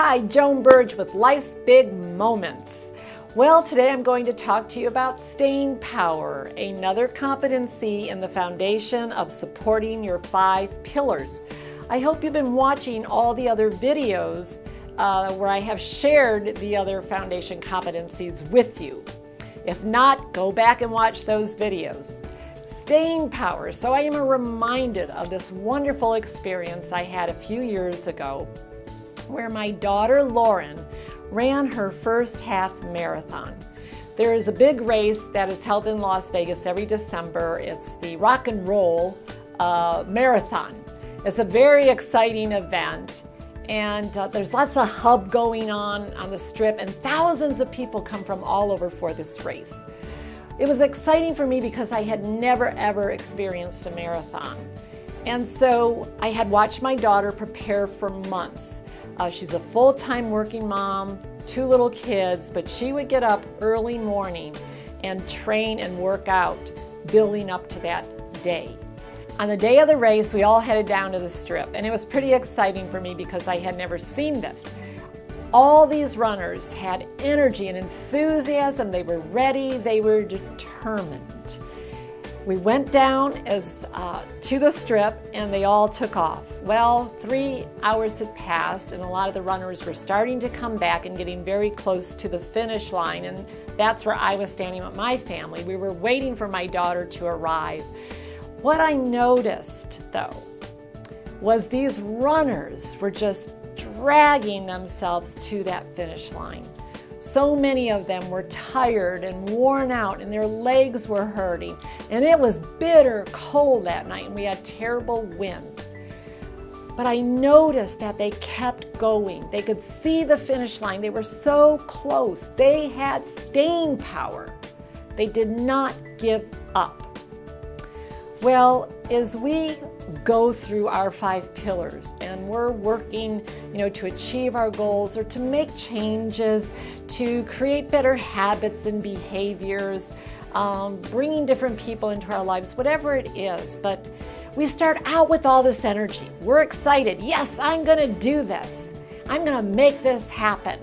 Hi, Joan Burge with Life's Big Moments. Well, today I'm going to talk to you about staying power, another competency in the foundation of supporting your 5 pillars. I hope you've been watching all the other videos where I have shared the other foundation competencies with you. If not, go back and watch those videos. Staying power. So I am reminded of this wonderful experience I had a few years ago where my daughter Lauren ran her first half marathon. There is a big race that is held in Las Vegas every December. It's the Rock and Roll Marathon. It's a very exciting event, and there's lots of hub going on the strip, and thousands of people come from all over for this race. It was exciting for me because I had never ever experienced a marathon. And so I had watched my daughter prepare for months. She's a full-time working mom, 2 little kids, but she would get up early morning and train and work out, building up to that day. On the day of the race, we all headed down to the strip, and it was pretty exciting for me because I had never seen this. All these runners had energy and enthusiasm. They were ready. They were determined. We went down to the strip, and they all took off. Well, 3 hours had passed, and a lot of the runners were starting to come back and getting very close to the finish line, and that's where I was standing with my family. We were waiting for my daughter to arrive. What I noticed, though, was these runners were just dragging themselves to that finish line. So many of them were tired and worn out, and their legs were hurting. And it was bitter cold that night, and we had terrible winds. But I noticed that they kept going. They could see the finish line. They were so close. They had staying power. They did not give up. Well, as we go through our 5 pillars and we're working, to achieve our goals or to make changes, to create better habits and behaviors, bringing different people into our lives, whatever it is, but we start out with all this energy. We're excited. Yes, I'm going to do this. I'm going to make this happen.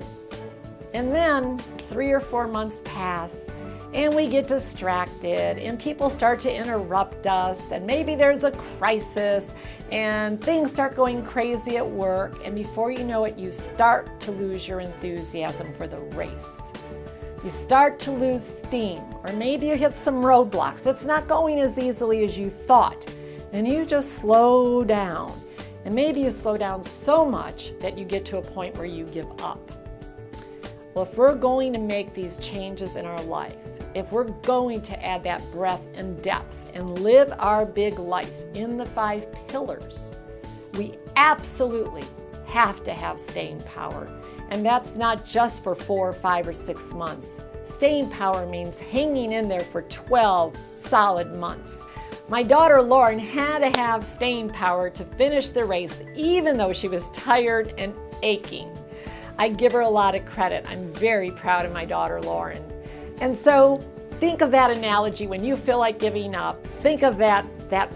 And then 3 or 4 months pass, and we get distracted, and people start to interrupt us, and maybe there's a crisis, and things start going crazy at work, and before you know it, you start to lose your enthusiasm for the race. You start to lose steam, or maybe you hit some roadblocks. It's not going as easily as you thought, and you just slow down. And maybe you slow down so much that you get to a point where you give up. Well, if we're going to make these changes in our life, if we're going to add that breadth and depth and live our big life in the 5 pillars, we absolutely have to have staying power. And that's not just for 4, 5, or 6 months. Staying power means hanging in there for 12 solid months. My daughter Lauren had to have staying power to finish the race, even though she was tired and aching. I give her a lot of credit. I'm very proud of my daughter Lauren. And so think of that analogy when you feel like giving up. Think of that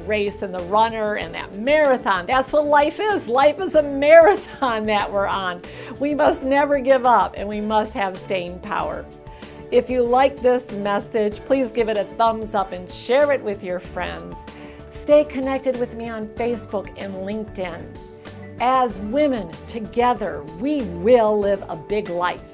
race and the runner and that marathon. That's what life is. Life is a marathon that we're on. We must never give up, and we must have staying power. If you like this message, please give it a thumbs up and share it with your friends. Stay connected with me on Facebook and LinkedIn. As women, together, we will live a big life.